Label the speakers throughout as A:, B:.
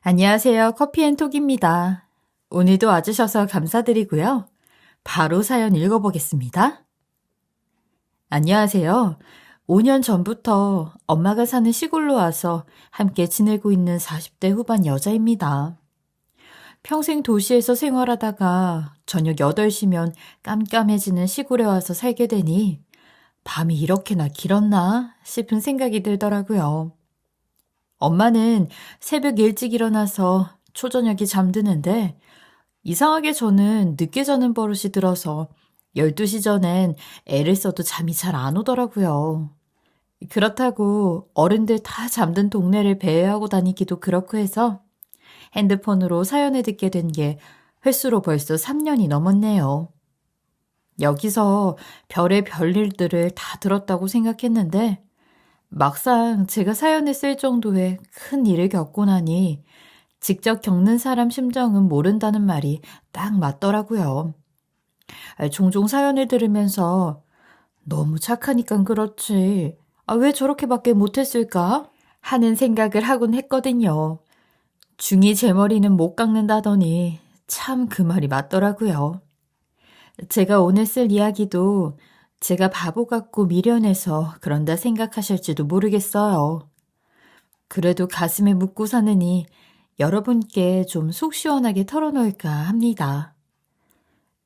A: 안녕하세요. 커피앤톡입니다. 오늘도 와주셔서 감사드리고요. 바로 사연 읽어보겠습니다. 안녕하세요. 5년 전부터 엄마가 사는 시골로 와서 함께 지내고 있는 40대 후반 여자입니다. 평생 도시에서 생활하다가 저녁 8시면 깜깜해지는 시골에 와서 살게 되니 밤이 이렇게나 길었나 싶은 생각이 들더라고요. 엄마는 새벽 일찍 일어나서 초저녁에 잠드는데 이상하게 저는 늦게 자는 버릇이 들어서 12시 전엔 애를 써도 잠이 잘 안 오더라고요. 그렇다고 어른들 다 잠든 동네를 배회하고 다니기도 그렇고 해서 핸드폰으로 사연을 듣게 된 게 횟수로 벌써 3년이 넘었네요. 여기서 별의 별일들을 다 들었다고 생각했는데 막상 제가 사연을 쓸 정도의 큰 일을 겪고 나니 직접 겪는 사람 심정은 모른다는 말이 딱 맞더라고요. 종종 사연을 들으면서 너무 착하니까 그렇지. 왜 저렇게밖에 못했을까? 하는 생각을 하곤 했거든요. 중이 제 머리는 못 깎는다더니 참 그 말이 맞더라고요. 제가 오늘 쓸 이야기도 제가 바보 같고 미련해서 그런다 생각하실지도 모르겠어요. 그래도 가슴에 묻고 사느니 여러분께 좀 속 시원하게 털어놓을까 합니다.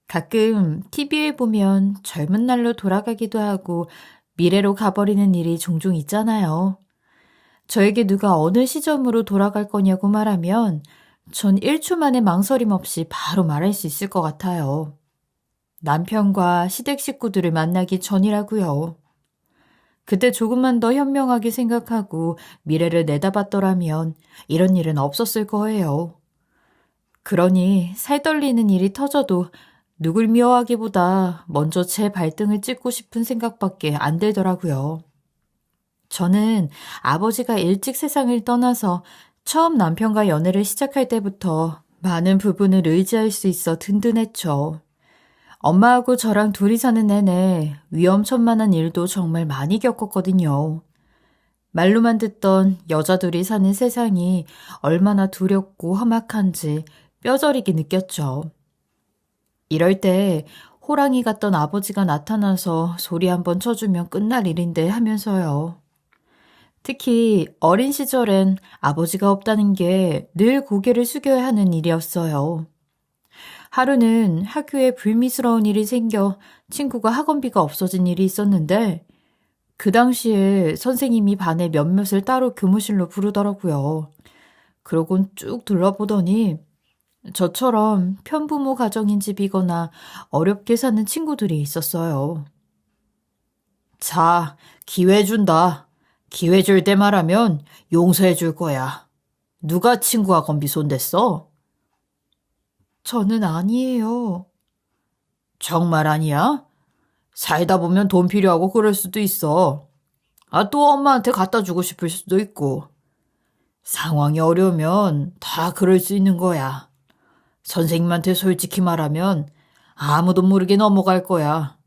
A: 가끔 TV에 보면 젊은 날로 돌아가기도 하고 미래로 가버리는 일이 종종 있잖아요. 저에게 누가 어느 시점으로 돌아갈 거냐고 말하면 전 1초 만에 망설임 없이 바로 말할 수 있을 것 같아요. 남편과 시댁 식구들을 만나기 전이라고요. 그때 조금만 더 현명하게 생각하고 미래를 내다봤더라면 이런 일은 없었을 거예요. 그러니 살떨리는 일이 터져도 누굴 미워하기보다 먼저 제 발등을 찍고 싶은 생각밖에 안 들더라고요. 저는 아버지가 일찍 세상을 떠나서 처음 남편과 연애를 시작할 때부터 많은 부분을 의지할 수 있어 든든했죠. 엄마하고 저랑 둘이 사는 내내 위험천만한 일도 정말 많이 겪었거든요. 말로만 듣던 여자들이 사는 세상이 얼마나 두렵고 험악한지 뼈저리게 느꼈죠. 이럴 때 호랑이 같던 아버지가 나타나서 소리 한번 쳐주면 끝날 일인데 하면서요. 특히 어린 시절엔 아버지가 없다는 게 늘 고개를 숙여야 하는 일이었어요. 하루는 학교에 불미스러운 일이 생겨 친구가 학원비가 없어진 일이 있었는데 그 당시에 선생님이 반의 몇몇을 따로 교무실로 부르더라고요. 그러곤 쭉 둘러보더니 저처럼 편부모 가정인 집이거나 어렵게 사는 친구들이 있었어요. 자, 기회 준다. 기회 줄 때 말하면 용서해 줄 거야. 누가 친구 학원비 손댔어? 저는 아니에요. 정말 아니야? 살다 보면 돈 필요하고 그럴 수도 있어. 또 엄마한테 갖다 주고 싶을 수도 있고. 상황이 어려우면 다 그럴 수 있는 거야. 선생님한테 솔직히 말하면 아무도 모르게 넘어갈 거야.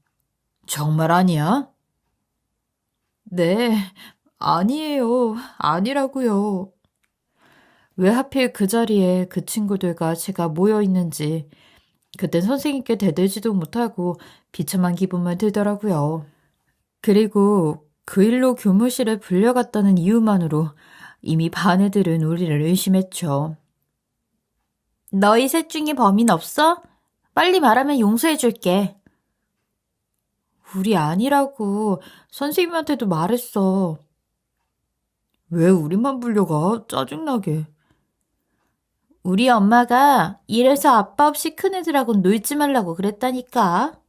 A: 정말 아니야? 네, 아니에요. 아니라고요. 왜 하필 그 자리에 그 친구들과 제가 모여 있는지 그땐 선생님께 대들지도 못하고 비참한 기분만 들더라고요. 그리고 그 일로 교무실에 불려갔다는 이유만으로 이미 반 애들은 우리를 의심했죠. 너희 셋 중에 범인 없어? 빨리 말하면 용서해줄게. 우리 아니라고 선생님한테도 말했어. 왜 우리만 불려가? 짜증나게. 우리 엄마가 이래서 아빠 없이 큰 애들하고 놀지 말라고 그랬다니까.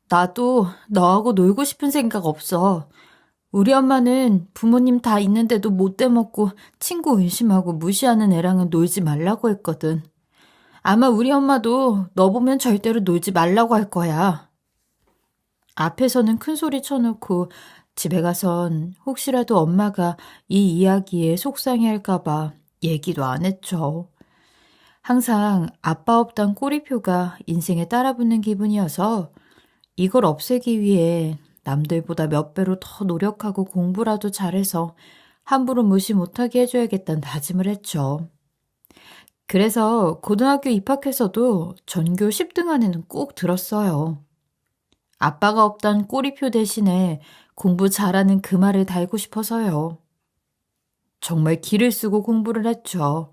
A: 나도 너하고 놀고 싶은 생각 없어. 우리 엄마는 부모님 다 있는데도 못 대먹고 친구 의심하고 무시하는 애랑은 놀지 말라고 했거든. 아마 우리 엄마도 너 보면 절대로 놀지 말라고 할 거야. 앞에서는 큰 소리 쳐놓고 집에 가선 혹시라도 엄마가 이 이야기에 속상해할까봐 얘기도 안 했죠. 항상 아빠 없단 꼬리표가 인생에 따라붙는 기분이어서 이걸 없애기 위해 남들보다 몇 배로 더 노력하고 공부라도 잘해서 함부로 무시 못하게 해줘야겠다는 다짐을 했죠. 그래서 고등학교 입학해서도 전교 10등 안에는 꼭 들었어요. 아빠가 없던 꼬리표 대신에 공부 잘하는 그 말을 달고 싶어서요. 정말 기를 쓰고 공부를 했죠.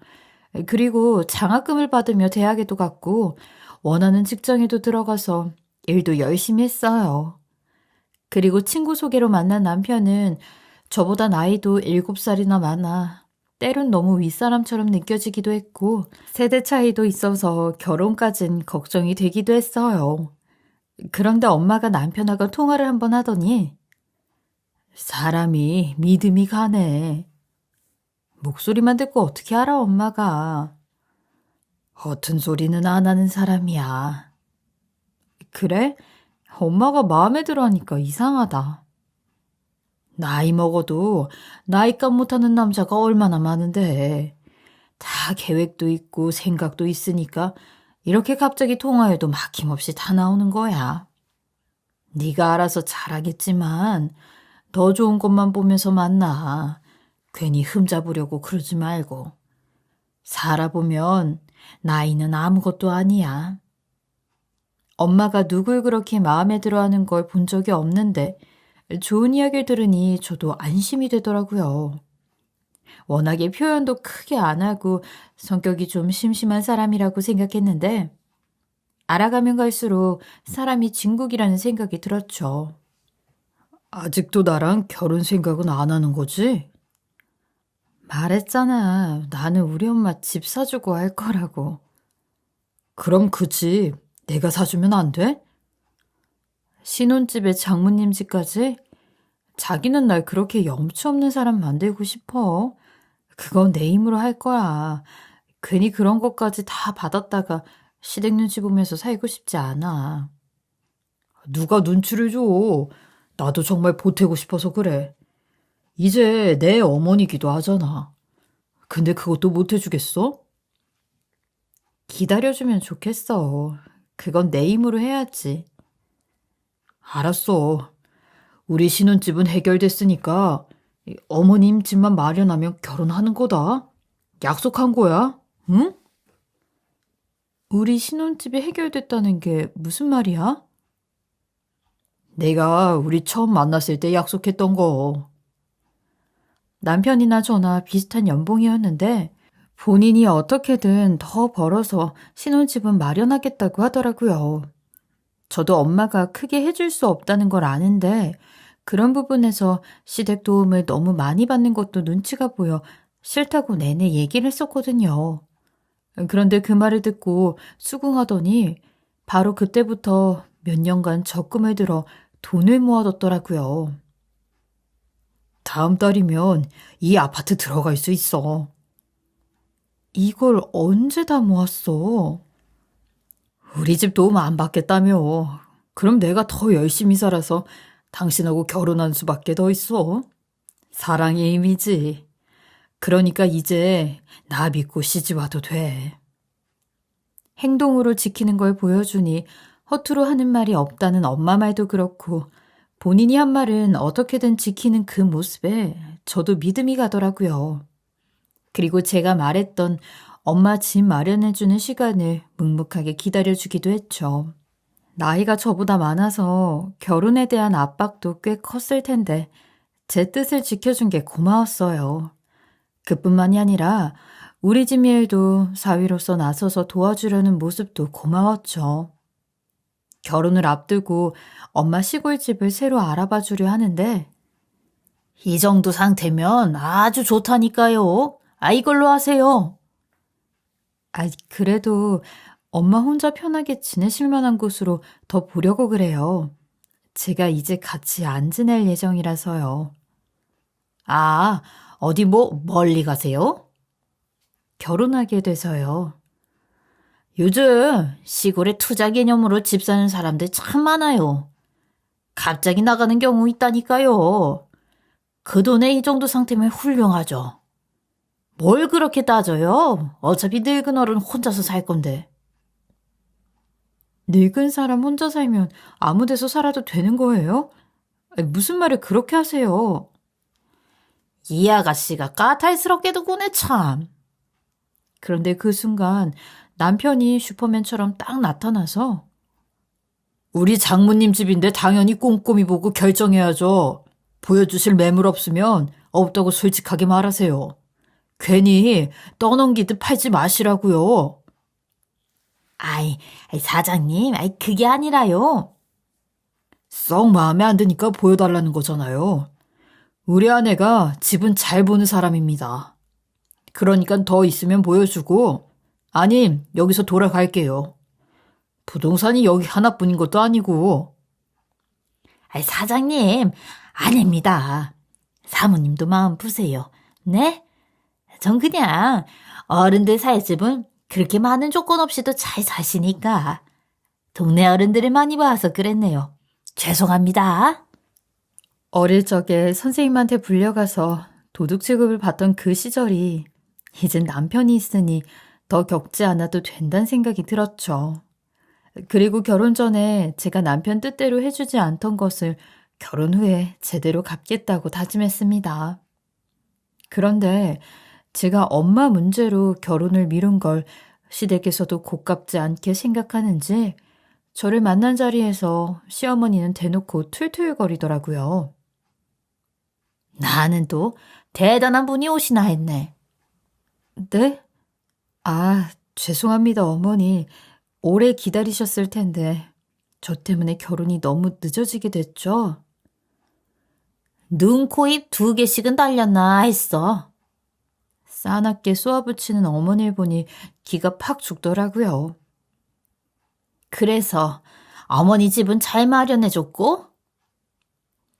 A: 그리고 장학금을 받으며 대학에도 갔고 원하는 직장에도 들어가서 일도 열심히 했어요. 그리고 친구 소개로 만난 남편은 저보다 나이도 7살이나 많아 때론 너무 윗사람처럼 느껴지기도 했고 세대 차이도 있어서 결혼까진 걱정이 되기도 했어요. 그런데 엄마가 남편하고 통화를 한번 하더니 사람이 믿음이 가네. 목소리만 듣고 어떻게 알아, 엄마가. 허튼 소리는 안 하는 사람이야. 그래? 엄마가 마음에 들어 하니까 이상하다. 나이 먹어도 나이값 못하는 남자가 얼마나 많은데. 다 계획도 있고 생각도 있으니까 이렇게 갑자기 통화해도 막힘없이 다 나오는 거야. 네가 알아서 잘하겠지만 더 좋은 것만 보면서 만나. 괜히 흠잡으려고 그러지 말고. 살아보면 나이는 아무것도 아니야. 엄마가 누굴 그렇게 마음에 들어하는 걸 본 적이 없는데 좋은 이야기를 들으니 저도 안심이 되더라고요. 워낙에 표현도 크게 안 하고 성격이 좀 심심한 사람이라고 생각했는데 알아가면 갈수록 사람이 진국이라는 생각이 들었죠. 아직도 나랑 결혼 생각은 안 하는 거지? 말했잖아. 나는 우리 엄마 집 사주고 할 거라고. 그럼 그 집 내가 사주면 안 돼? 신혼집에 장모님 집까지? 자기는 날 그렇게 염치 없는 사람 만들고 싶어. 그건 내 힘으로 할 거야. 괜히 그런 것까지 다 받았다가 시댁 눈치 보면서 살고 싶지 않아. 누가 눈치를 줘. 나도 정말 보태고 싶어서 그래. 이제 내 어머니기도 하잖아. 근데 그것도 못 해주겠어? 기다려주면 좋겠어. 그건 내 힘으로 해야지. 알았어. 우리 신혼집은 해결됐으니까 어머님 집만 마련하면 결혼하는 거다. 약속한 거야. 응? 우리 신혼집이 해결됐다는 게 무슨 말이야? 내가 우리 처음 만났을 때 약속했던 거. 남편이나 저나 비슷한 연봉이었는데 본인이 어떻게든 더 벌어서 신혼집은 마련하겠다고 하더라고요. 저도 엄마가 크게 해줄 수 없다는 걸 아는데 그런 부분에서 시댁 도움을 너무 많이 받는 것도 눈치가 보여 싫다고 내내 얘기를 했었거든요. 그런데 그 말을 듣고 수긍하더니 바로 그때부터 몇 년간 적금을 들어 돈을 모아뒀더라고요. 다음 달이면 이 아파트 들어갈 수 있어. 이걸 언제 다 모았어? 우리 집 도움 안 받겠다며. 그럼 내가 더 열심히 살아서 당신하고 결혼한 수밖에 더 있어. 사랑의 힘이지. 그러니까 이제 나 믿고 시집 와도 돼. 행동으로 지키는 걸 보여주니 허투루 하는 말이 없다는 엄마 말도 그렇고 본인이 한 말은 어떻게든 지키는 그 모습에 저도 믿음이 가더라고요. 그리고 제가 말했던 엄마 집 마련해주는 시간을 묵묵하게 기다려주기도 했죠. 나이가 저보다 많아서 결혼에 대한 압박도 꽤 컸을 텐데 제 뜻을 지켜준 게 고마웠어요. 그뿐만이 아니라 우리 집 일도 사위로서 나서서 도와주려는 모습도 고마웠죠. 결혼을 앞두고 엄마 시골집을 새로 알아봐 주려 하는데 이 정도 상태면 아주 좋다니까요. 이걸로 하세요. 그래도 엄마 혼자 편하게 지내실 만한 곳으로 더 보려고 그래요. 제가 이제 같이 안 지낼 예정이라서요. 어디 멀리 가세요? 결혼하게 돼서요. 요즘 시골에 투자 개념으로 집 사는 사람들 참 많아요. 갑자기 나가는 경우 있다니까요. 그 돈에 이 정도 상태면 훌륭하죠. 뭘 그렇게 따져요? 어차피 늙은 어른 혼자서 살 건데. 늙은 사람 혼자 살면 아무 데서 살아도 되는 거예요? 무슨 말을 그렇게 하세요? 이 아가씨가 까탈스럽게도 구네 참. 그런데 그 순간 남편이 슈퍼맨처럼 딱 나타나서 우리 장모님 집인데 당연히 꼼꼼히 보고 결정해야죠. 보여주실 매물 없으면 없다고 솔직하게 말하세요. 괜히 떠넘기듯 팔지 마시라고요. 사장님, 그게 아니라요. 썩 마음에 안 드니까 보여달라는 거잖아요. 우리 아내가 집은 잘 보는 사람입니다. 그러니까 더 있으면 보여주고, 아님, 여기서 돌아갈게요. 부동산이 여기 하나뿐인 것도 아니고. 사장님, 아닙니다. 사모님도 마음 푸세요. 네? 전 그냥 어른들 살 집은 그렇게 많은 조건 없이도 잘 사시니까 동네 어른들을 많이 봐서 그랬네요. 죄송합니다. 어릴 적에 선생님한테 불려가서 도둑 취급을 받던 그 시절이 이젠 남편이 있으니 더 겪지 않아도 된다는 생각이 들었죠. 그리고 결혼 전에 제가 남편 뜻대로 해주지 않던 것을 결혼 후에 제대로 갚겠다고 다짐했습니다. 그런데 제가 엄마 문제로 결혼을 미룬 걸 시댁에서도 고깝지 않게 생각하는지 저를 만난 자리에서 시어머니는 대놓고 툴툴거리더라고요. 나는 또 대단한 분이 오시나 했네. 네? 죄송합니다, 어머니. 오래 기다리셨을 텐데 저 때문에 결혼이 너무 늦어지게 됐죠? 눈, 코, 입 2개씩은 달렸나 했어. 싸납게 쏘아붙이는 어머니를 보니 기가 팍 죽더라고요. 그래서 어머니 집은 잘 마련해줬고?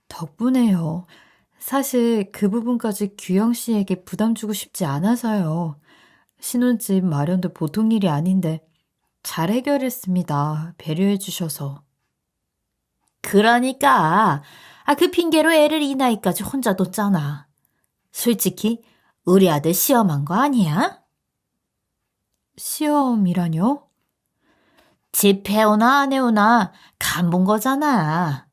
A: 덕분에요. 사실 그 부분까지 규영 씨에게 부담 주고 싶지 않아서요. 신혼집 마련도 보통 일이 아닌데 잘 해결했습니다. 배려해 주셔서. 그러니까 그 핑계로 애를 이 나이까지 혼자 뒀잖아. 솔직히 우리 아들 시험한 거 아니야? 시험이라뇨? 집 해오나 안 해오나 간 본 거잖아.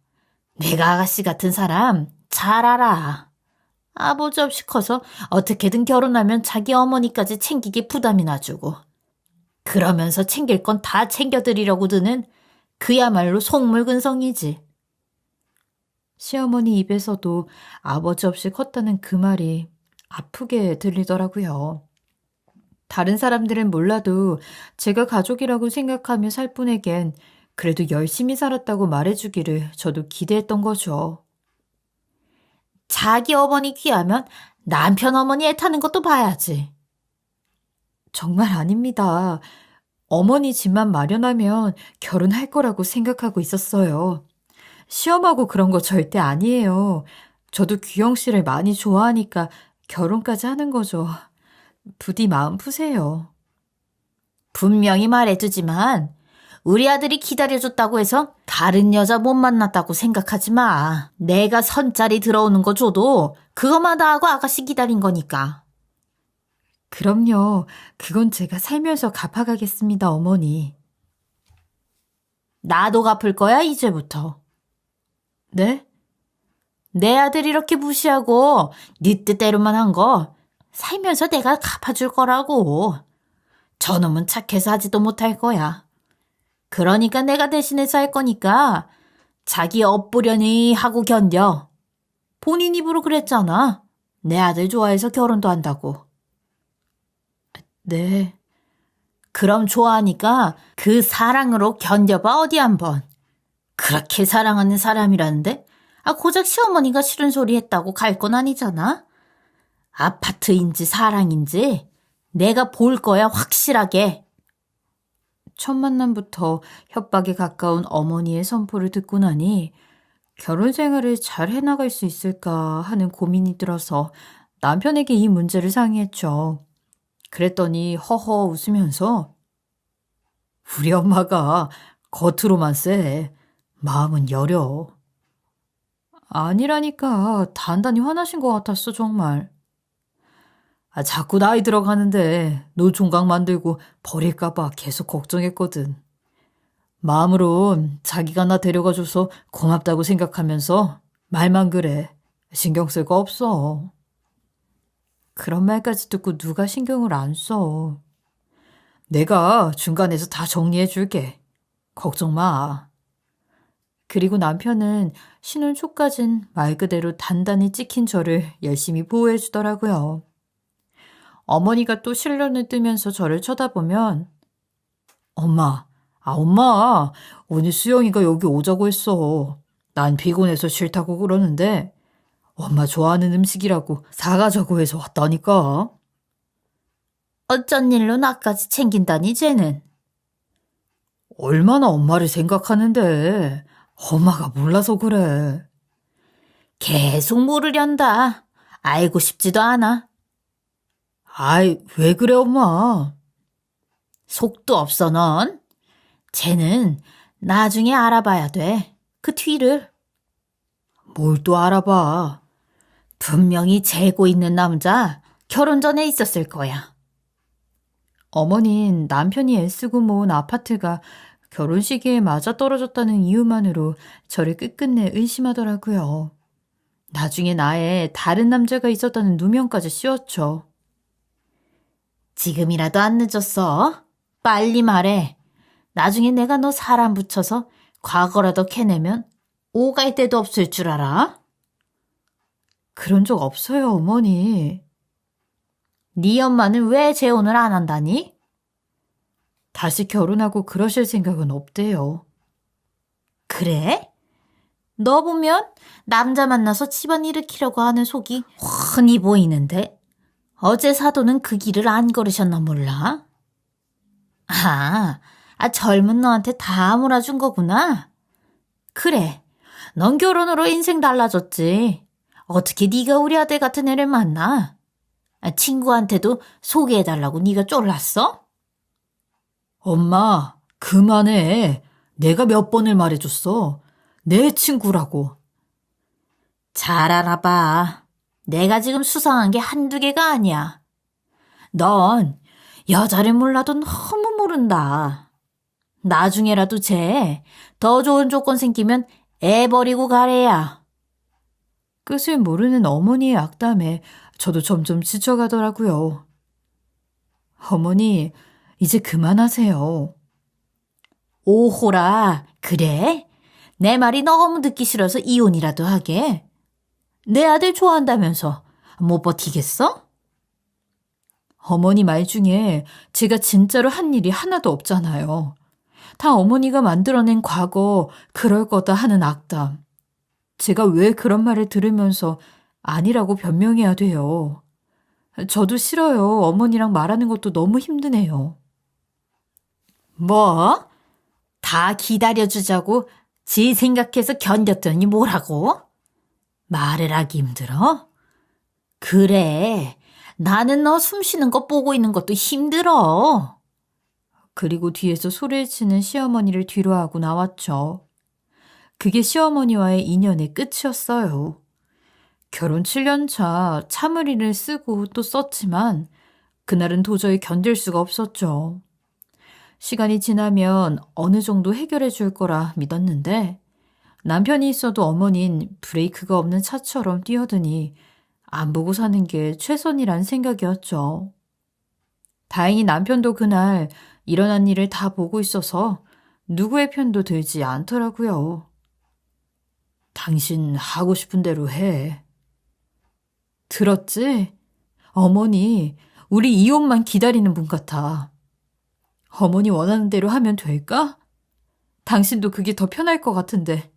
A: 내가 아가씨 같은 사람 잘 알아. 아버지 없이 커서 어떻게든 결혼하면 자기 어머니까지 챙기기 부담이나 주고 그러면서 챙길 건 다 챙겨드리려고 드는 그야말로 속물근성이지. 시어머니 입에서도 아버지 없이 컸다는 그 말이 아프게 들리더라고요. 다른 사람들은 몰라도 제가 가족이라고 생각하며 살 분에겐 그래도 열심히 살았다고 말해주기를 저도 기대했던 거죠. 자기 어머니 귀하면 남편 어머니 애타는 것도 봐야지. 정말 아닙니다. 어머니 집만 마련하면 결혼할 거라고 생각하고 있었어요. 시험하고 그런 거 절대 아니에요. 저도 규영 씨를 많이 좋아하니까 결혼까지 하는 거죠. 부디 마음 푸세요. 분명히 말해두지만 우리 아들이 기다려줬다고 해서 다른 여자 못 만났다고 생각하지 마. 내가 선짜리 들어오는 거 줘도 그거마다 하고 아가씨 기다린 거니까. 그럼요. 그건 제가 살면서 갚아가겠습니다, 어머니. 나도 갚을 거야, 이제부터. 네? 내 아들 이렇게 무시하고 네 뜻대로만 한 거 살면서 내가 갚아줄 거라고. 저놈은 착해서 하지도 못할 거야. 그러니까 내가 대신해서 할 거니까 자기 엎부려니 하고 견뎌. 본인 입으로 그랬잖아. 내 아들 좋아해서 결혼도 한다고. 네. 그럼 좋아하니까 그 사랑으로 견뎌봐 어디 한번. 그렇게 사랑하는 사람이라는데 고작 시어머니가 싫은 소리 했다고 갈 건 아니잖아. 아파트인지 사랑인지 내가 볼 거야 확실하게. 첫 만남부터 협박에 가까운 어머니의 선포를 듣고 나니 결혼 생활을 잘 해나갈 수 있을까 하는 고민이 들어서 남편에게 이 문제를 상의했죠. 그랬더니 허허 웃으면서 우리 엄마가 겉으로만 쎄. 마음은 여려. 아니라니까 단단히 화나신 것 같았어 정말. 자꾸 나이 들어가는데 노총각 만들고 버릴까 봐 계속 걱정했거든. 마음으론 자기가 나 데려가줘서 고맙다고 생각하면서 말만 그래. 신경 쓸 거 없어. 그런 말까지 듣고 누가 신경을 안 써. 내가 중간에서 다 정리해 줄게. 걱정 마. 그리고 남편은 신혼 초까진 말 그대로 단단히 찍힌 저를 열심히 보호해 주더라고요. 어머니가 또 실눈을 뜨면서 저를 쳐다보면 엄마, 오늘 수영이가 여기 오자고 했어. 난 피곤해서 싫다고 그러는데 엄마 좋아하는 음식이라고 사가자고 해서 왔다니까. 어쩐 일로 나까지 챙긴다니 쟤는. 얼마나 엄마를 생각하는데 엄마가 몰라서 그래. 계속 모르련다. 알고 싶지도 않아. 아이, 왜 그래 엄마? 속도 없어 넌. 쟤는 나중에 알아봐야 돼. 그 뒤를. 뭘 또 알아봐. 분명히 재고 있는 남자 결혼 전에 있었을 거야. 어머닌 남편이 애쓰고 모은 아파트가 결혼 시기에 맞아떨어졌다는 이유만으로 저를 끝끝내 의심하더라고요. 나중에 나에 다른 남자가 있었다는 누명까지 씌웠죠. 지금이라도 안 늦었어. 빨리 말해. 나중에 내가 너 사람 붙여서 과거라도 캐내면 오갈 데도 없을 줄 알아? 그런 적 없어요, 어머니. 네 엄마는 왜 재혼을 안 한다니? 다시 결혼하고 그러실 생각은 없대요. 그래? 너 보면 남자 만나서 집안 일으키려고 하는 속이 훤히 보이는데 어제 사도는 그 길을 안 걸으셨나 몰라? 젊은 너한테 다 몰아준 거구나. 그래, 넌 결혼으로 인생 달라졌지. 어떻게 네가 우리 아들 같은 애를 만나? 친구한테도 소개해달라고 네가 쫄랐어? 엄마, 그만해. 내가 몇 번을 말해줬어. 내 친구라고. 잘 알아봐. 내가 지금 수상한 게 한두 개가 아니야. 넌 여자를 몰라도 너무 모른다. 나중에라도 쟤 더 좋은 조건 생기면 애 버리고 가래야. 끝을 모르는 어머니의 악담에 저도 점점 지쳐가더라고요. 어머니, 이제 그만하세요. 오호라, 그래? 내 말이 너무 듣기 싫어서 이혼이라도 하게? 내 아들 좋아한다면서 못 버티겠어? 어머니 말 중에 제가 진짜로 한 일이 하나도 없잖아요. 다 어머니가 만들어낸 과거 그럴 거다 하는 악담. 제가 왜 그런 말을 들으면서 아니라고 변명해야 돼요. 저도 싫어요. 어머니랑 말하는 것도 너무 힘드네요. 뭐? 다 기다려주자고 지 생각해서 견뎠더니 뭐라고? 말을 하기 힘들어? 그래, 나는 너 숨 쉬는 거 보고 있는 것도 힘들어. 그리고 뒤에서 소리를 치는 시어머니를 뒤로하고 나왔죠. 그게 시어머니와의 인연의 끝이었어요. 결혼 7년 차 참을이를 쓰고 또 썼지만 그날은 도저히 견딜 수가 없었죠. 시간이 지나면 어느 정도 해결해 줄 거라 믿었는데 남편이 있어도 어머닌 브레이크가 없는 차처럼 뛰어드니 안 보고 사는 게 최선이란 생각이었죠. 다행히 남편도 그날 일어난 일을 다 보고 있어서 누구의 편도 들지 않더라고요. 당신 하고 싶은 대로 해. 들었지? 어머니, 우리 이혼만 기다리는 분 같아. 어머니 원하는 대로 하면 될까? 당신도 그게 더 편할 것 같은데.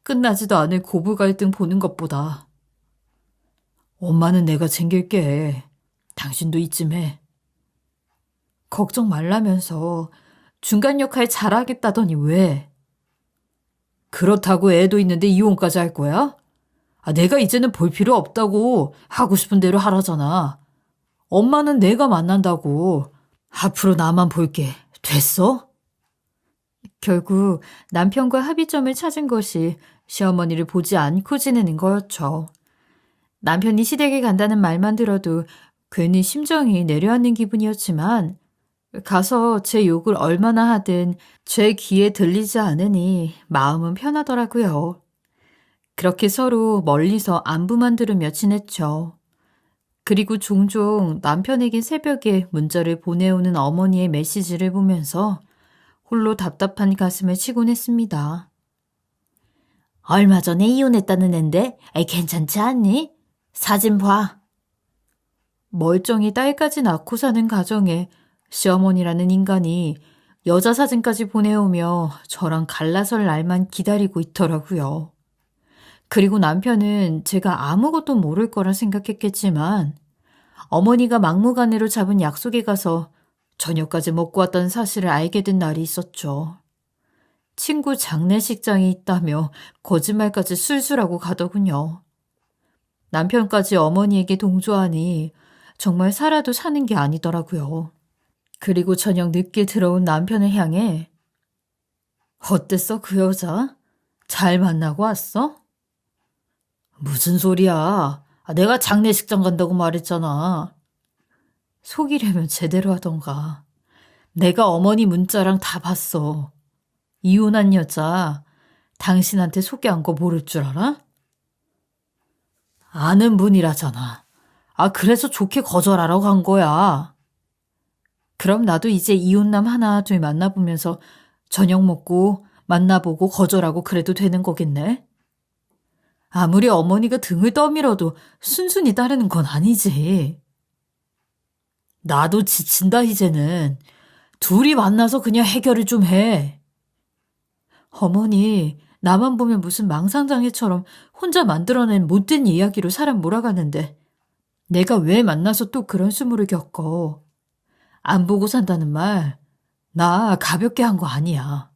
A: 끝나지도 않을 고부 갈등 보는 것보다. 엄마는 내가 챙길게. 당신도 이쯤에. 걱정 말라면서 중간 역할 잘하겠다더니 왜? 그렇다고 애도 있는데 이혼까지 할 거야? 내가 이제는 볼 필요 없다고 하고 싶은 대로 하라잖아. 엄마는 내가 만난다고. 앞으로 나만 볼게. 됐어? 결국 남편과 합의점을 찾은 것이 시어머니를 보지 않고 지내는 거였죠. 남편이 시댁에 간다는 말만 들어도 괜히 심정이 내려앉는 기분이었지만 가서 제 욕을 얼마나 하든 제 귀에 들리지 않으니 마음은 편하더라고요. 그렇게 서로 멀리서 안부만 들으며 지냈죠. 그리고 종종 남편에게 새벽에 문자를 보내오는 어머니의 메시지를 보면서 홀로 답답한 가슴을 치곤 했습니다. 얼마 전에 이혼했다는 앤데 괜찮지 않니? 사진 봐. 멀쩡히 딸까지 낳고 사는 가정에 시어머니라는 인간이 여자 사진까지 보내오며 저랑 갈라설 날만 기다리고 있더라고요. 그리고 남편은 제가 아무것도 모를 거라 생각했겠지만 어머니가 막무가내로 잡은 약속에 가서 저녁까지 먹고 왔던 사실을 알게 된 날이 있었죠. 친구 장례식장이 있다며 거짓말까지 술술하고 가더군요. 남편까지 어머니에게 동조하니 정말 살아도 사는 게 아니더라고요. 그리고 저녁 늦게 들어온 남편을 향해 어땠어 그 여자? 잘 만나고 왔어? 무슨 소리야. 내가 장례식장 간다고 말했잖아. 속이려면 제대로 하던가. 내가 어머니 문자랑 다 봤어. 이혼한 여자 당신한테 소개한 거 모를 줄 알아? 아는 분이라잖아. 그래서 좋게 거절하라고 간 거야. 그럼 나도 이제 이혼남 하나 둘 만나보면서 저녁 먹고 만나보고 거절하고 그래도 되는 거겠네? 아무리 어머니가 등을 떠밀어도 순순히 따르는 건 아니지. 나도 지친다 이제는. 둘이 만나서 그냥 해결을 좀 해. 어머니, 나만 보면 무슨 망상장애처럼 혼자 만들어낸 못된 이야기로 사람 몰아가는데 내가 왜 만나서 또 그런 수모를 겪어. 안 보고 산다는 말, 나 가볍게 한 거 아니야.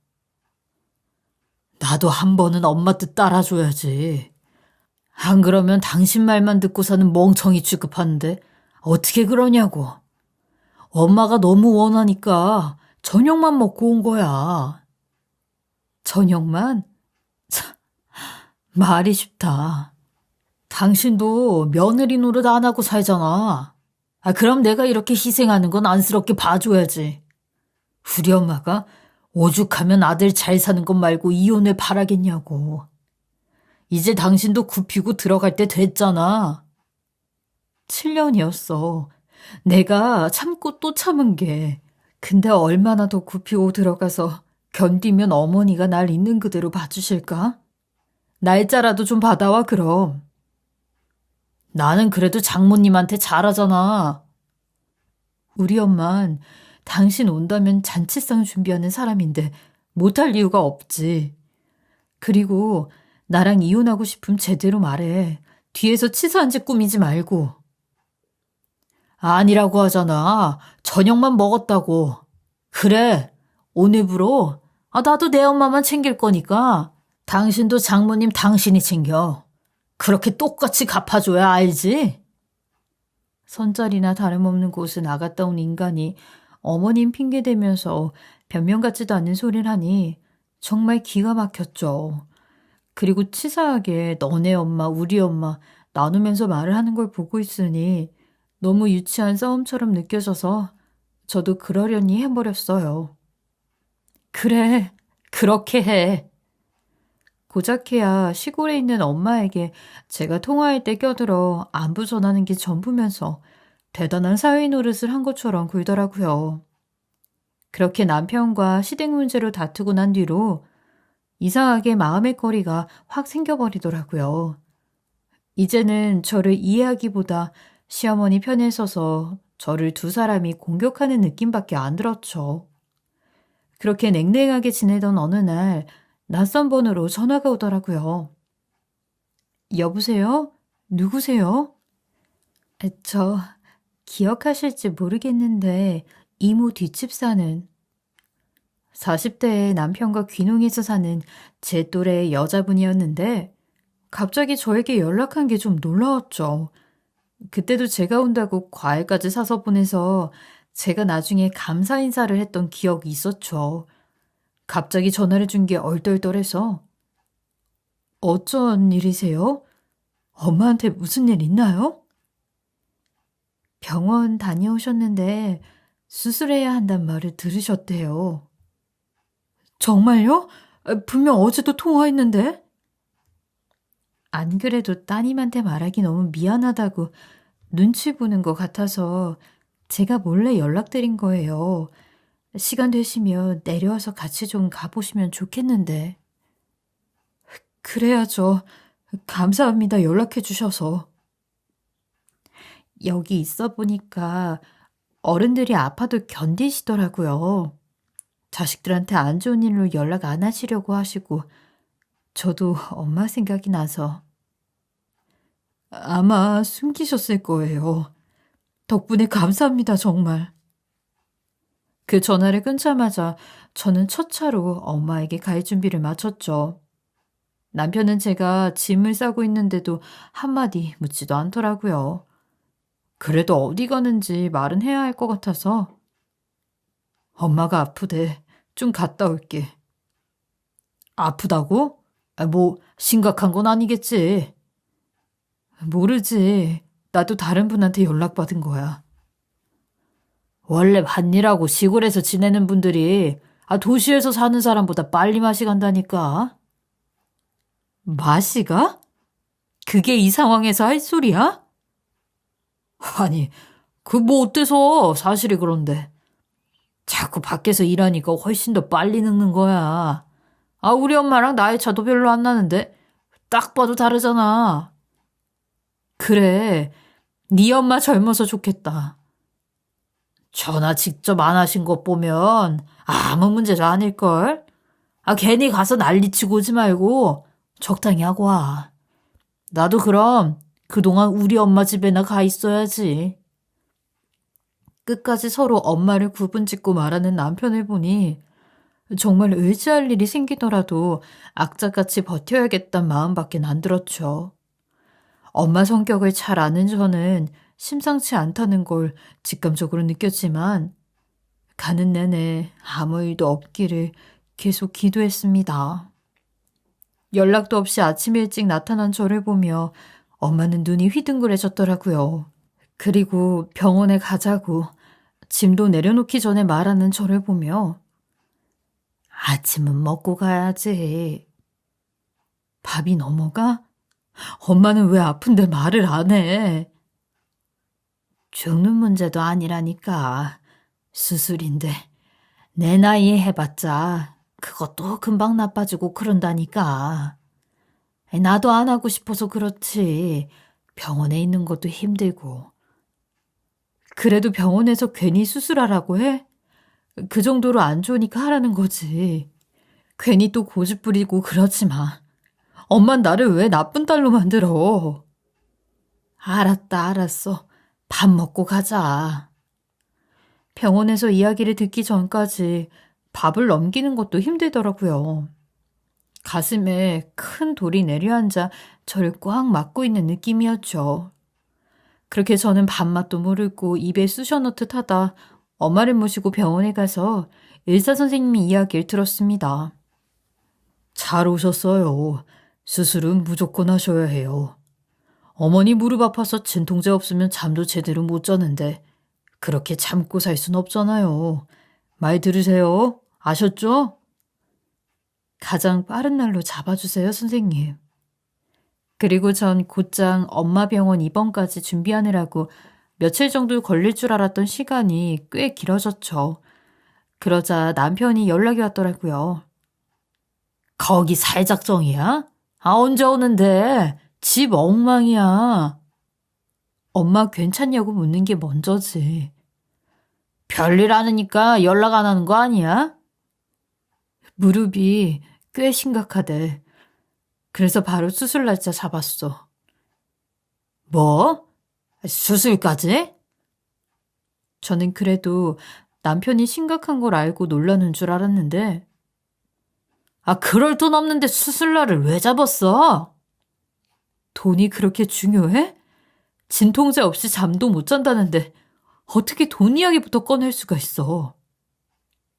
A: 나도 한 번은 엄마 뜻 따라줘야지. 안 그러면 당신 말만 듣고 사는 멍청이 취급하는데 어떻게 그러냐고. 엄마가 너무 원하니까 저녁만 먹고 온 거야. 저녁만? 참, 말이 쉽다. 당신도 며느리 노릇 안 하고 살잖아. 그럼 내가 이렇게 희생하는 건 안쓰럽게 봐줘야지. 우리 엄마가 오죽하면 아들 잘 사는 것 말고 이혼을 바라겠냐고. 이제 당신도 굽히고 들어갈 때 됐잖아. 7년이었어. 내가 참고 또 참은 게. 근데 얼마나 더 굽히고 들어가서 견디면 어머니가 날 있는 그대로 봐주실까? 날짜라도 좀 받아와 그럼. 나는 그래도 장모님한테 잘하잖아. 우리 엄만 당신 온다면 잔치상 준비하는 사람인데 못할 이유가 없지. 그리고 나랑 이혼하고 싶으면 제대로 말해. 뒤에서 치사한 짓 꾸미지 말고. 아니라고 하잖아. 저녁만 먹었다고. 그래. 오늘부로 나도 내 엄마만 챙길 거니까 당신도 장모님 당신이 챙겨. 그렇게 똑같이 갚아줘야 알지? 선자리나 다름없는 곳에 나갔다 온 인간이 어머님 핑계대면서 변명 같지도 않는 소리를 하니 정말 기가 막혔죠. 그리고 치사하게 너네 엄마, 우리 엄마 나누면서 말을 하는 걸 보고 있으니 너무 유치한 싸움처럼 느껴져서 저도 그러려니 해버렸어요. 그래, 그렇게 해. 고작해야 시골에 있는 엄마에게 제가 통화할 때 껴들어 안부 전하는 게 전부면서 대단한 사위 노릇을 한 것처럼 굴더라고요. 그렇게 남편과 시댁 문제로 다투고 난 뒤로 이상하게 마음의 거리가 확 생겨버리더라고요. 이제는 저를 이해하기보다 시어머니 편에 서서 저를 두 사람이 공격하는 느낌밖에 안 들었죠. 그렇게 냉랭하게 지내던 어느 날 낯선 번호로 전화가 오더라고요. 여보세요? 누구세요? 저 기억하실지 모르겠는데 이모 뒷집 사는 40대의 남편과 귀농해서 사는 제 또래의 여자분이었는데 갑자기 저에게 연락한 게 좀 놀라웠죠. 그때도 제가 온다고 과일까지 사서 보내서 제가 나중에 감사 인사를 했던 기억이 있었죠. 갑자기 전화를 준 게 얼떨떨해서 어쩐 일이세요? 엄마한테 무슨 일 있나요? 병원 다녀오셨는데 수술해야 한단 말을 들으셨대요. 정말요? 분명 어제도 통화했는데. 안 그래도 따님한테 말하기 너무 미안하다고 눈치 보는 것 같아서 제가 몰래 연락드린 거예요. 시간 되시면 내려와서 같이 좀 가보시면 좋겠는데. 그래야죠. 감사합니다. 연락해 주셔서. 여기 있어 보니까 어른들이 아파도 견디시더라고요. 자식들한테 안 좋은 일로 연락 안 하시려고 하시고, 저도 엄마 생각이 나서. 아마 숨기셨을 거예요. 덕분에 감사합니다, 정말. 그 전화를 끊자마자 저는 첫 차로 엄마에게 갈 준비를 마쳤죠. 남편은 제가 짐을 싸고 있는데도 한마디 묻지도 않더라고요. 그래도 어디 가는지 말은 해야 할 것 같아서 엄마가 아프대. 좀 갔다 올게. 아프다고? 뭐 심각한 건 아니겠지. 모르지. 나도 다른 분한테 연락받은 거야. 원래 밭일하고 시골에서 지내는 분들이 도시에서 사는 사람보다 빨리 맛이 간다니까. 맛이가? 그게 이 상황에서 할 소리야? 아니, 그 뭐 어때서 사실이 그런데. 자꾸 밖에서 일하니까 훨씬 더 빨리 늙는 거야. 우리 엄마랑 나이 차도 별로 안 나는데 딱 봐도 다르잖아. 그래, 네 엄마 젊어서 좋겠다. 전화 직접 안 하신 것 보면 아무 문제도 아닐걸? 괜히 가서 난리치고 오지 말고 적당히 하고 와. 나도 그럼 그동안 우리 엄마 집에나 가 있어야지. 끝까지 서로 엄마를 구분짓고 말하는 남편을 보니 정말 의지할 일이 생기더라도 악착같이 버텨야겠단 마음밖에 안 들었죠. 엄마 성격을 잘 아는 저는 심상치 않다는 걸 직감적으로 느꼈지만 가는 내내 아무 일도 없기를 계속 기도했습니다. 연락도 없이 아침 일찍 나타난 저를 보며 엄마는 눈이 휘둥그레졌더라고요. 그리고 병원에 가자고 짐도 내려놓기 전에 말하는 저를 보며 아침은 먹고 가야지. 밥이 넘어가? 엄마는 왜 아픈데 말을 안 해? 죽는 문제도 아니라니까. 수술인데 내 나이에 해봤자 그것도 금방 나빠지고 그런다니까. 나도 안 하고 싶어서 그렇지. 병원에 있는 것도 힘들고. 그래도 병원에서 괜히 수술하라고 해? 그 정도로 안 좋으니까 하라는 거지. 괜히 또 고집 부리고 그러지 마. 엄만 나를 왜 나쁜 딸로 만들어. 알았다, 알았어. 밥 먹고 가자. 병원에서 이야기를 듣기 전까지 밥을 넘기는 것도 힘들더라고요. 가슴에 큰 돌이 내려앉아 저를 꽉 막고 있는 느낌이었죠. 그렇게 저는 밥맛도 모르고 입에 쑤셔 넣듯 하다 엄마를 모시고 병원에 가서 의사 선생님이 이야기를 들었습니다. 잘 오셨어요. 수술은 무조건 하셔야 해요. 어머니 무릎 아파서 진통제 없으면 잠도 제대로 못 자는데 그렇게 참고 살 순 없잖아요. 말 들으세요? 아셨죠? 가장 빠른 날로 잡아주세요, 선생님. 그리고 전 곧장 엄마 병원 입원까지 준비하느라고 며칠 정도 걸릴 줄 알았던 시간이 꽤 길어졌죠. 그러자 남편이 연락이 왔더라고요. 거기 살 작정이야? 언제 오는데? 집 엉망이야. 엄마 괜찮냐고 묻는 게 먼저지. 별일 아니니까 연락 안 하는 거 아니야? 무릎이 꽤 심각하대. 그래서 바로 수술 날짜 잡았어. 뭐? 수술까지? 저는 그래도 남편이 심각한 걸 알고 놀라는 줄 알았는데 그럴 돈 없는데 수술날을 왜 잡았어? 돈이 그렇게 중요해? 진통제 없이 잠도 못 잔다는데 어떻게 돈 이야기부터 꺼낼 수가 있어?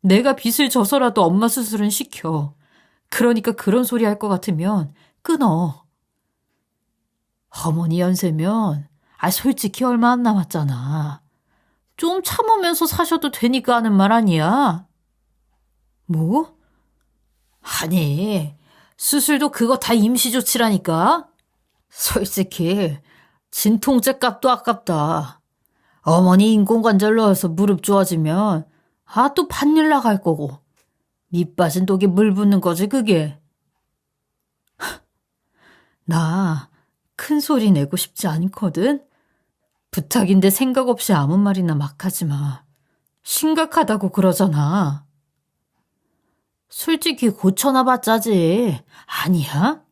A: 내가 빚을 져서라도 엄마 수술은 시켜. 그러니까 그런 소리 할 것 같으면 끊어. 어머니 연세면 솔직히 얼마 안 남았잖아. 좀 참으면서 사셔도 되니까 하는 말 아니야? 뭐? 아니, 수술도 그거 다 임시조치라니까? 솔직히 진통제 값도 아깝다. 어머니 인공관절 넣어서 무릎 좋아지면 또 판일 나갈 거고. 밑 빠진 독에 물 붓는 거지 그게. 나 큰 소리 내고 싶지 않거든. 부탁인데 생각 없이 아무 말이나 막 하지 마. 심각하다고 그러잖아. 솔직히 고쳐놔봤자지. 아니야?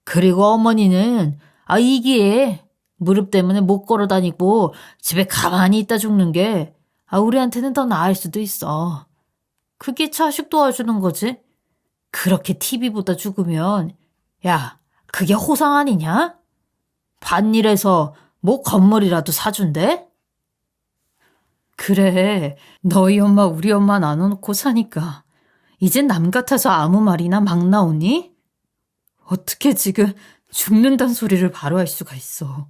A: 그리고 어머니는 이기에 무릎 때문에 못 걸어 다니고 집에 가만히 있다 죽는 게 우리한테는 더 나을 수도 있어. 그게 자식 도와주는 거지. 그렇게 TV보다 죽으면 야, 그게 호상 아니냐? 반일해서 뭐 건물이라도 사준대? 그래, 너희 엄마 우리 엄마 나눠놓고 사니까 이젠 남 같아서 아무 말이나 막 나오니? 어떻게 지금 죽는단 소리를 바로 할 수가 있어.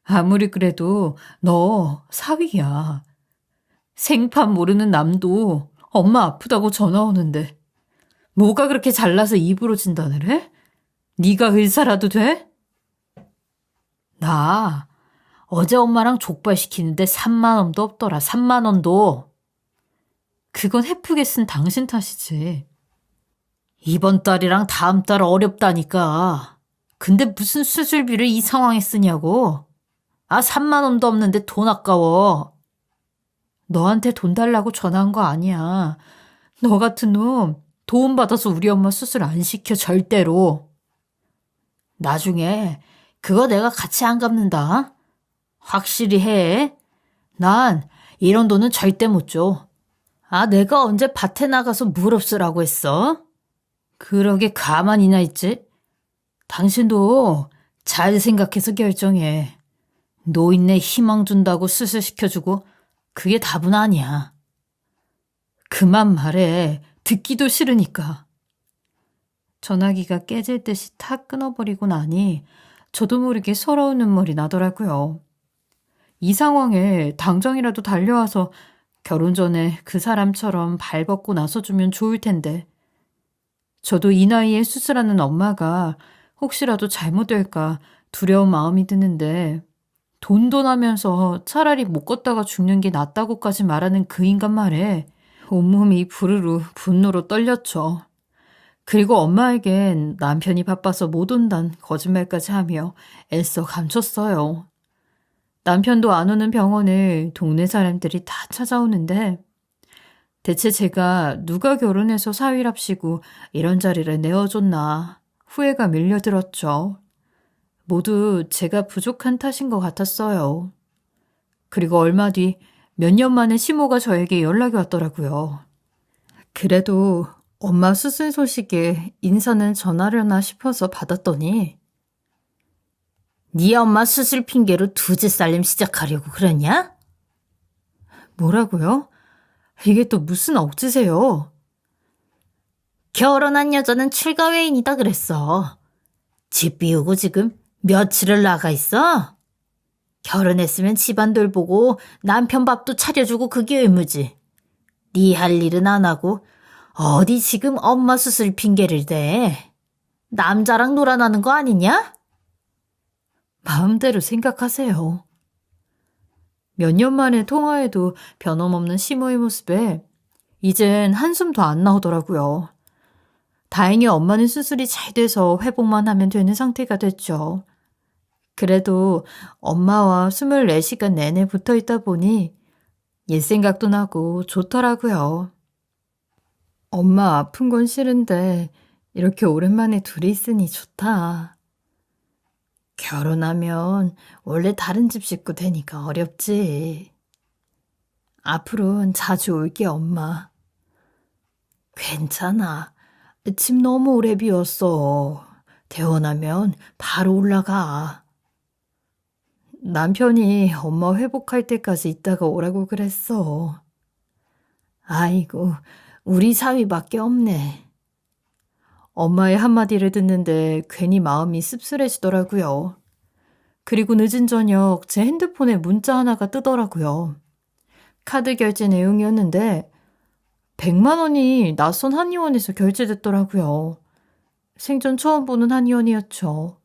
A: 아무리 그래도 너 사위야. 생판 모르는 남도 엄마 아프다고 전화 오는데 뭐가 그렇게 잘나서 입으로 진단을 해? 네가 의사라도 돼? 나 어제 엄마랑 족발 시키는데 3만 원도 없더라. 3만 원도. 그건 헤프게 쓴 당신 탓이지. 이번 달이랑 다음 달 어렵다니까. 근데 무슨 수술비를 이 상황에 쓰냐고. 3만 원도 없는데 돈 아까워. 너한테 돈 달라고 전화한 거 아니야. 너 같은 놈 도움 받아서 우리 엄마 수술 안 시켜 절대로. 나중에 그거 내가 같이 안 갚는다. 확실히 해. 난 이런 돈은 절대 못 줘. 내가 언제 밭에 나가서 무릎 쓰라고 했어? 그러게 가만히나 있지. 당신도 잘 생각해서 결정해. 노인네 희망 준다고 수술시켜주고 그게 답은 아니야. 그만 말해. 듣기도 싫으니까. 전화기가 깨질 듯이 탁 끊어버리고 나니 저도 모르게 서러운 눈물이 나더라고요. 이 상황에 당장이라도 달려와서 결혼 전에 그 사람처럼 발 벗고 나서주면 좋을 텐데 저도 이 나이에 수술하는 엄마가 혹시라도 잘못될까 두려운 마음이 드는데 돈도 나면서 차라리 못 걷다가 죽는 게 낫다고까지 말하는 그 인간 말에 온몸이 부르르 분노로 떨렸죠. 그리고 엄마에겐 남편이 바빠서 못 온단 거짓말까지 하며 애써 감췄어요. 남편도 안 오는 병원을 동네 사람들이 다 찾아오는데 대체 제가 누가 결혼해서 사위랍시고 이런 자리를 내어줬나 후회가 밀려들었죠. 모두 제가 부족한 탓인 것 같았어요. 그리고 얼마 뒤 몇 년 만에 시모가 저에게 연락이 왔더라고요. 그래도 엄마 수술 소식에 인사는 전하려나 싶어서 받았더니 네 엄마 수술 핑계로 두지 살림 시작하려고 그러냐? 뭐라고요? 이게 또 무슨 억지세요? 결혼한 여자는 출가회인이다 그랬어. 집 비우고 지금 며칠을 나가 있어? 결혼했으면 집안 돌보고 남편 밥도 차려주고 그게 의무지. 네 할 일은 안 하고 어디 지금 엄마 수술 핑계를 대. 남자랑 놀아나는 거 아니냐? 마음대로 생각하세요. 몇 년 만에 통화해도 변함없는 시모의 모습에 이젠 한숨도 안 나오더라고요. 다행히 엄마는 수술이 잘 돼서 회복만 하면 되는 상태가 됐죠. 그래도 엄마와 24시간 내내 붙어 있다 보니 옛 생각도 나고 좋더라고요. 엄마 아픈 건 싫은데 이렇게 오랜만에 둘이 있으니 좋다. 결혼하면 원래 다른 집 식구 되니까 어렵지. 앞으로는 자주 올게, 엄마. 괜찮아. 집 너무 오래 비웠어. 퇴원하면 바로 올라가. 남편이 엄마 회복할 때까지 있다가 오라고 그랬어. 아이고, 우리 사위밖에 없네. 엄마의 한마디를 듣는데 괜히 마음이 씁쓸해지더라고요. 그리고 늦은 저녁 제 핸드폰에 문자 하나가 뜨더라고요. 카드 결제 내용이었는데 100만 원이 낯선 한의원에서 결제됐더라고요. 생전 처음 보는 한의원이었죠.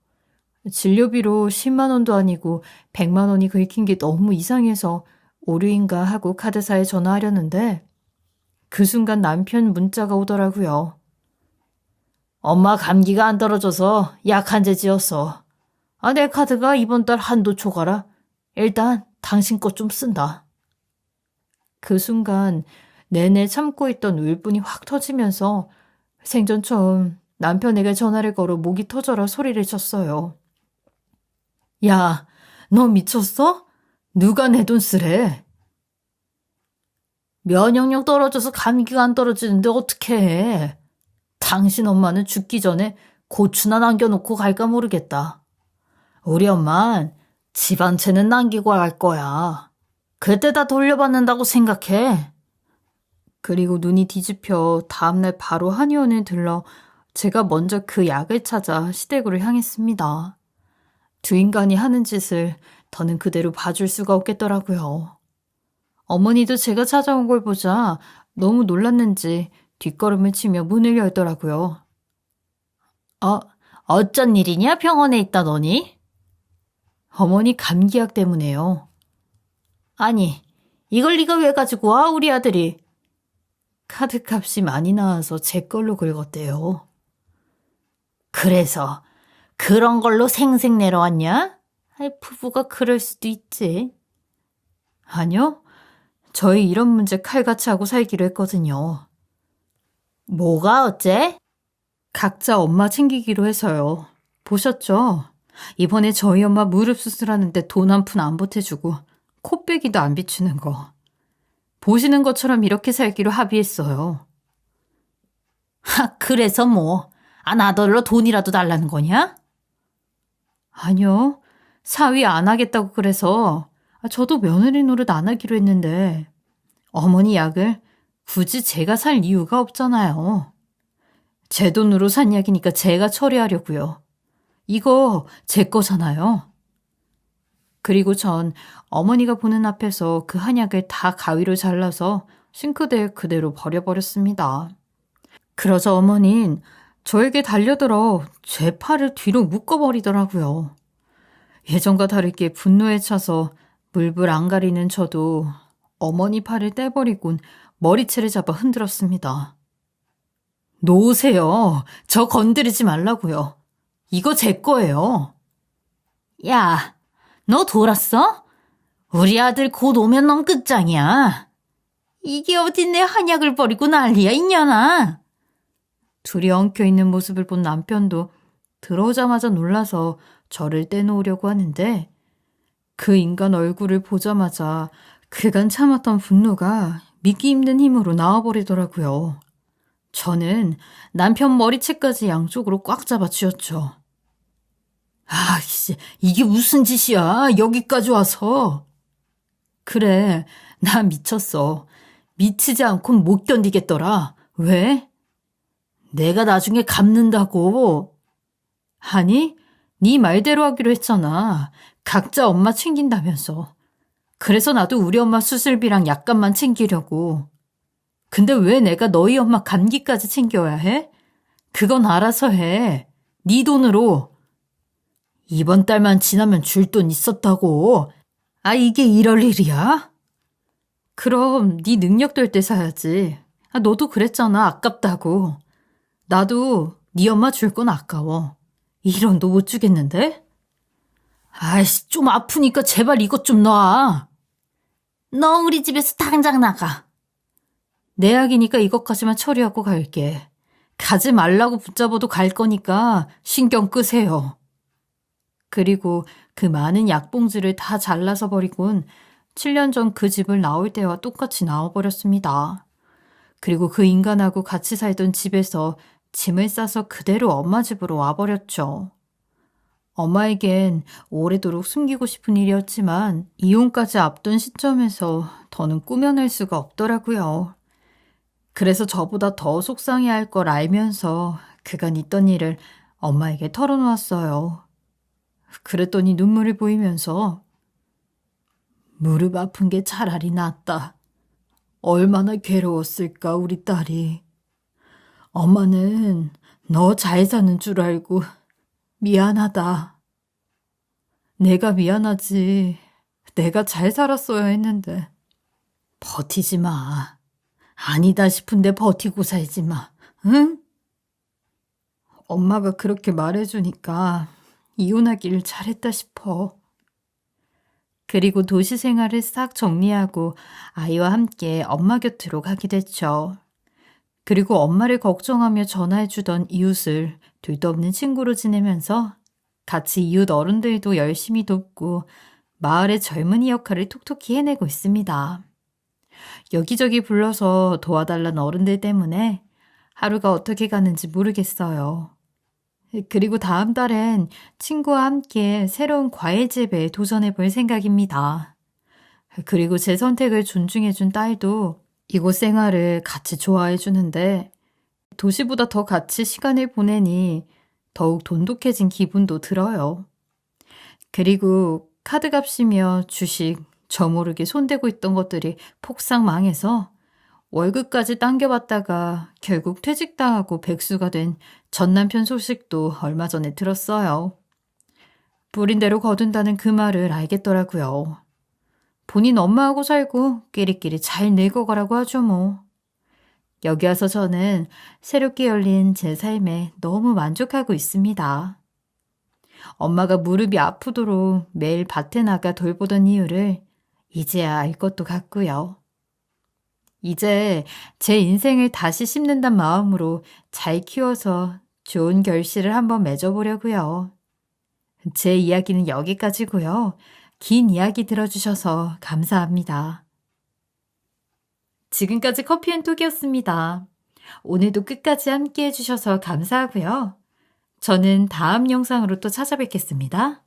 A: 진료비로 10만 원도 아니고 100만 원이 긁힌 게 너무 이상해서 오류인가 하고 카드사에 전화하려는데 그 순간 남편 문자가 오더라고요. 엄마 감기가 안 떨어져서 약 한 재 지었어. 내 카드가 이번 달 한도 초과라. 일단 당신 것 좀 쓴다. 그 순간 내내 참고 있던 울분이 확 터지면서 생전 처음 남편에게 전화를 걸어 목이 터져라 소리를 쳤어요. 야, 너 미쳤어? 누가 내 돈 쓰래? 면역력 떨어져서 감기가 안 떨어지는데 어떻게 해? 당신 엄마는 죽기 전에 고추나 남겨놓고 갈까 모르겠다. 우리 엄만 집 한 채는 남기고 갈 거야. 그때 다 돌려받는다고 생각해. 그리고 눈이 뒤집혀 다음날 바로 한의원에 들러 제가 먼저 그 약을 찾아 시댁으로 향했습니다. 두 인간이 하는 짓을 더는 그대로 봐줄 수가 없겠더라고요. 어머니도 제가 찾아온 걸 보자 너무 놀랐는지 뒷걸음을 치며 문을 열더라고요. 어쩐 일이냐? 병원에 있다 너니? 어머니 감기약 때문에요. 아니, 이걸 네가 왜 가지고 와, 우리 아들이? 카드값이 많이 나와서 제 걸로 긁었대요. 그래서 그런 걸로 생색 내러왔냐? 부부가 그럴 수도 있지. 아니요. 저희 이런 문제 칼같이 하고 살기로 했거든요. 뭐가 어째? 각자 엄마 챙기기로 해서요. 보셨죠? 이번에 저희 엄마 무릎 수술하는데 돈 한 푼 안 보태주고 코빼기도 안 비추는 거. 보시는 것처럼 이렇게 살기로 합의했어요. 그래서 뭐? 나더러 돈이라도 달라는 거냐? 아니요. 사위 안 하겠다고 그래서 저도 며느리 노릇 안 하기로 했는데 어머니 약을 굳이 제가 살 이유가 없잖아요. 제 돈으로 산 약이니까 제가 처리하려고요. 이거 제 거잖아요. 그리고 전 어머니가 보는 앞에서 그 한약을 다 가위로 잘라서 싱크대에 그대로 버려버렸습니다. 그러자 어머닌 저에게 달려들어 제 팔을 뒤로 묶어버리더라고요. 예전과 다르게 분노에 차서 물불 안 가리는 저도 어머니 팔을 떼버리곤 머리채를 잡아 흔들었습니다. 놓으세요. 저 건드리지 말라고요. 이거 제 거예요. 야, 너 돌았어? 우리 아들 곧 오면 넌 끝장이야. 이게 어딨네 한약을 버리고 난리야 이년아. 둘이 엉켜있는 모습을 본 남편도 들어오자마자 놀라서 저를 떼놓으려고 하는데 그 인간 얼굴을 보자마자 그간 참았던 분노가 믿기 힘든 힘으로 나와버리더라고요. 저는 남편 머리채까지 양쪽으로 꽉 잡아 쥐었죠. 이게 무슨 짓이야? 여기까지 와서. 그래, 나 미쳤어. 미치지 않곤 못 견디겠더라. 왜? 내가 나중에 갚는다고. 아니, 네 말대로 하기로 했잖아. 각자 엄마 챙긴다면서. 그래서 나도 우리 엄마 수술비랑 약값만 챙기려고. 근데 왜 내가 너희 엄마 감기까지 챙겨야 해? 그건 알아서 해. 네 돈으로. 이번 달만 지나면 줄 돈 있었다고. 이게 이럴 일이야? 그럼 네 능력 될 때 사야지. 너도 그랬잖아. 아깝다고. 나도 네 엄마 줄 건 아까워. 1원도 못 주겠는데? 좀 아프니까 제발 이것 좀 놔. 너 우리 집에서 당장 나가. 내 약이니까 이것까지만 처리하고 갈게. 가지 말라고 붙잡아도 갈 거니까 신경 끄세요. 그리고 그 많은 약봉지를 다 잘라서 버리곤 7년 전 그 집을 나올 때와 똑같이 나와버렸습니다. 그리고 그 인간하고 같이 살던 집에서 짐을 싸서 그대로 엄마 집으로 와버렸죠. 엄마에겐 오래도록 숨기고 싶은 일이었지만 이혼까지 앞둔 시점에서 더는 꾸며낼 수가 없더라고요. 그래서 저보다 더 속상해할 걸 알면서 그간 있던 일을 엄마에게 털어놓았어요. 그랬더니 눈물을 보이면서 무릎 아픈 게 차라리 낫다. 얼마나 괴로웠을까 우리 딸이. 엄마는 너 잘 사는 줄 알고 미안하다. 내가 미안하지. 내가 잘 살았어야 했는데. 버티지 마. 아니다 싶은데 버티고 살지 마. 응? 엄마가 그렇게 말해주니까 이혼하기를 잘했다 싶어. 그리고 도시 생활을 싹 정리하고 아이와 함께 엄마 곁으로 가게 됐죠. 그리고 엄마를 걱정하며 전화해주던 이웃을 둘도 없는 친구로 지내면서 같이 이웃 어른들도 열심히 돕고 마을의 젊은이 역할을 톡톡히 해내고 있습니다. 여기저기 불러서 도와달라는 어른들 때문에 하루가 어떻게 가는지 모르겠어요. 그리고 다음 달엔 친구와 함께 새로운 과일 재배에 도전해 볼 생각입니다. 그리고 제 선택을 존중해준 딸도 이곳 생활을 같이 좋아해 주는데 도시보다 더 같이 시간을 보내니 더욱 돈독해진 기분도 들어요. 그리고 카드값이며 주식, 저 모르게 손대고 있던 것들이 폭삭 망해서 월급까지 당겨봤다가 결국 퇴직당하고 백수가 된 전 남편 소식도 얼마 전에 들었어요. 뿌린 대로 거둔다는 그 말을 알겠더라고요. 본인 엄마하고 살고 끼리끼리 잘 늙어가라고 하죠 뭐. 여기 와서 저는 새롭게 열린 제 삶에 너무 만족하고 있습니다. 엄마가 무릎이 아프도록 매일 밭에 나가 돌보던 이유를 이제야 알 것도 같고요. 이제 제 인생을 다시 심는단 마음으로 잘 키워서 좋은 결실을 한번 맺어보려고요. 제 이야기는 여기까지고요. 긴 이야기 들어주셔서 감사합니다. 지금까지 커피앤톡이었습니다. 오늘도 끝까지 함께 해주셔서 감사하고요. 저는 다음 영상으로 또 찾아뵙겠습니다.